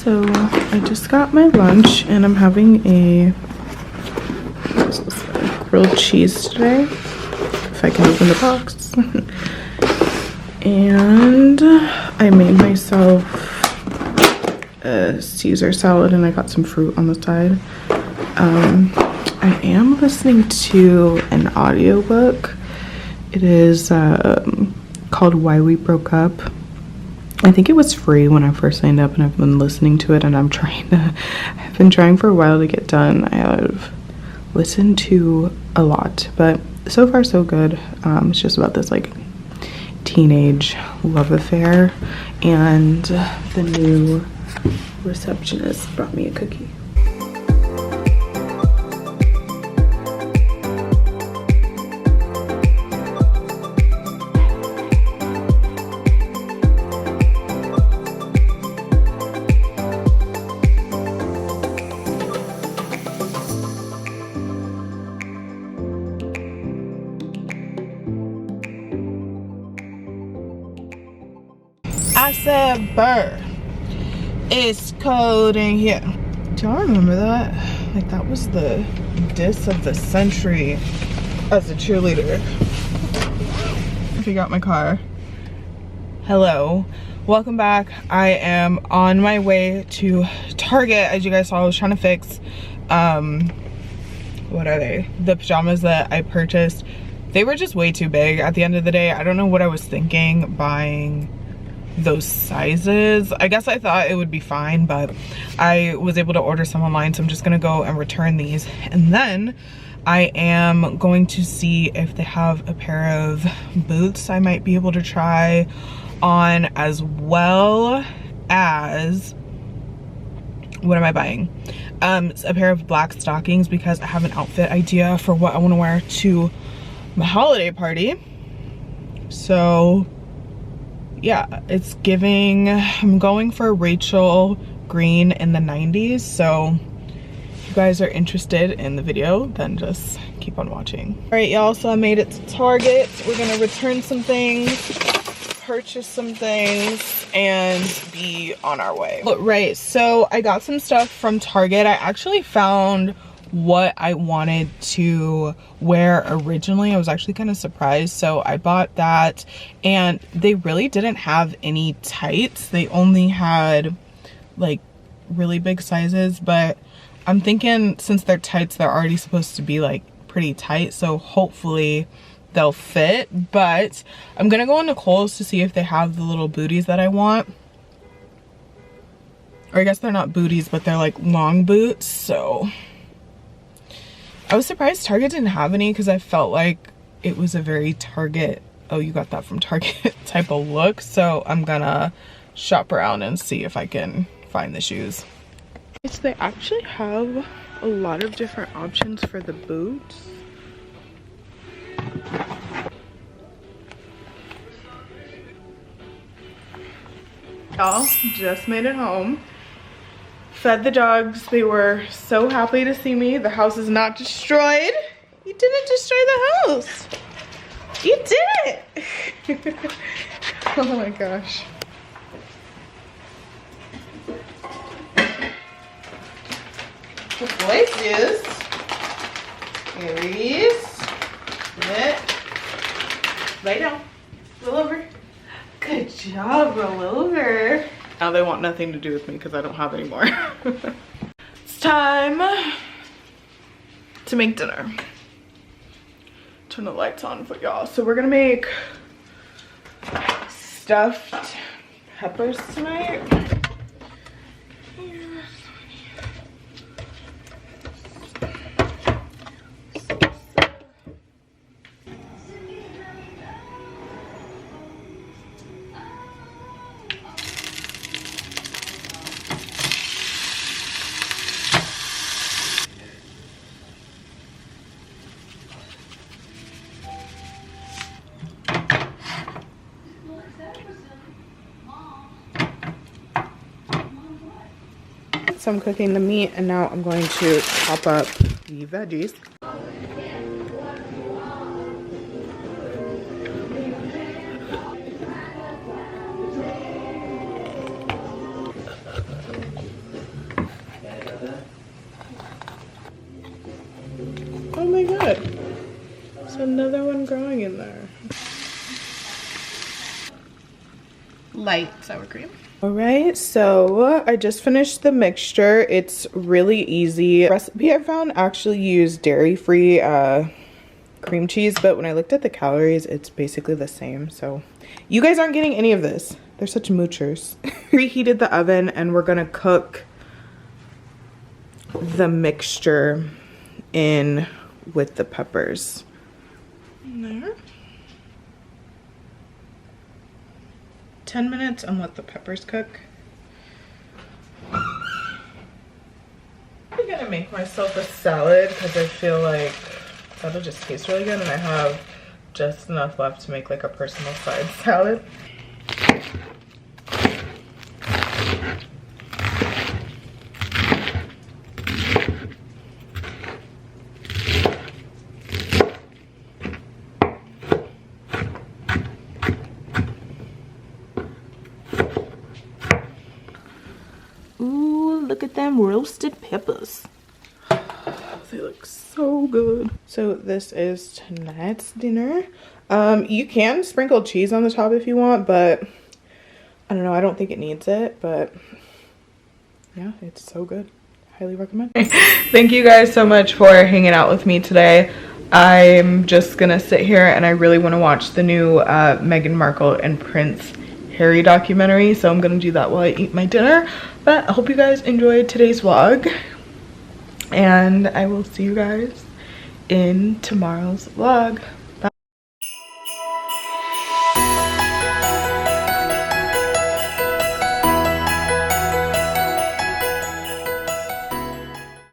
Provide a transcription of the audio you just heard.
So I just got my lunch and I'm having a grilled cheese today, if I can open the box. And I made myself a Caesar salad and I got some fruit on the side. I am listening to an audiobook. It is called Why We Broke Up. I think it was free when I first signed up, and I've been listening to it, and I've been trying for a while to get done. I've listened to a lot, but so far so good. It's just about this like teenage love affair, and the new receptionist brought me a cookie. I said, "Burr, it's cold in here." Do y'all remember that? Like, that was the diss of the century as a cheerleader. If you got my car. Hello, welcome back. I am on my way to Target. As you guys saw, I was trying to fix, what are they? The pajamas that I purchased. They were just way too big at the end of the day. I don't know what I was thinking buying those sizes. I guess I thought it would be fine, but I was able to order some online, so I'm just gonna go and return these, and then I am going to see if they have a pair of boots I might be able to try on, as well as, what am I buying? A pair of black stockings, because I have an outfit idea for what I want to wear to my holiday party. So yeah, it's giving, I'm going for Rachel Green in the 90s, so if you guys are interested in the video, then just keep on watching. All right, y'all, so I made it to Target. We're gonna return some things, purchase some things, and be on our way. Right, so I got some stuff from Target. I actually found what I wanted to wear originally. I was actually kind of surprised, so I bought that, and they really didn't have any tights. They only had like really big sizes, but I'm thinking since they're tights, they're already supposed to be like pretty tight, so hopefully they'll fit. But I'm gonna go into Kohl's to see if they have the little booties that I want, or I guess they're not booties, but they're like long boots. So I was surprised Target didn't have any, because I felt like it was a very Target, oh, you got that from Target type of look. So I'm gonna shop around and see if I can find the shoes. So they actually have a lot of different options for the boots. Y'all, just made it home. Fed the dogs. They were so happy to see me. The house is not destroyed. You didn't destroy the house. You did it. Oh my gosh. The boys use Aries. Sit. Lay down. Roll over. Good job, roll over. Now they want nothing to do with me because I don't have any more. It's time to make dinner. Turn the lights on for y'all. So we're gonna make stuffed peppers tonight. So I'm cooking the meat, and now I'm going to chop up the veggies. Another one growing in there. Light sour cream. All right, so I just finished the mixture. It's really easy. The recipe I found actually used dairy-free cream cheese, but when I looked at the calories, it's basically the same. So you guys aren't getting any of this. They're such moochers. Preheated the oven and we're gonna cook the mixture in with the peppers. There. 10 minutes and let the peppers cook. I'm gonna make myself a salad because I feel like that'll just taste really good, and I have just enough left to make like a personal side salad. Ooh, look at them roasted peppers. They look so good. So this is tonight's dinner. You can sprinkle cheese on the top if you want, but I don't know, I don't think it needs it, but yeah, it's so good. Highly recommend. Thank you guys so much for hanging out with me today. I'm just gonna sit here and I really want to watch the new Meghan Markle and Prince Harry documentary, so I'm gonna do that while I eat my dinner. But I hope you guys enjoyed today's vlog, and I will see you guys in tomorrow's vlog.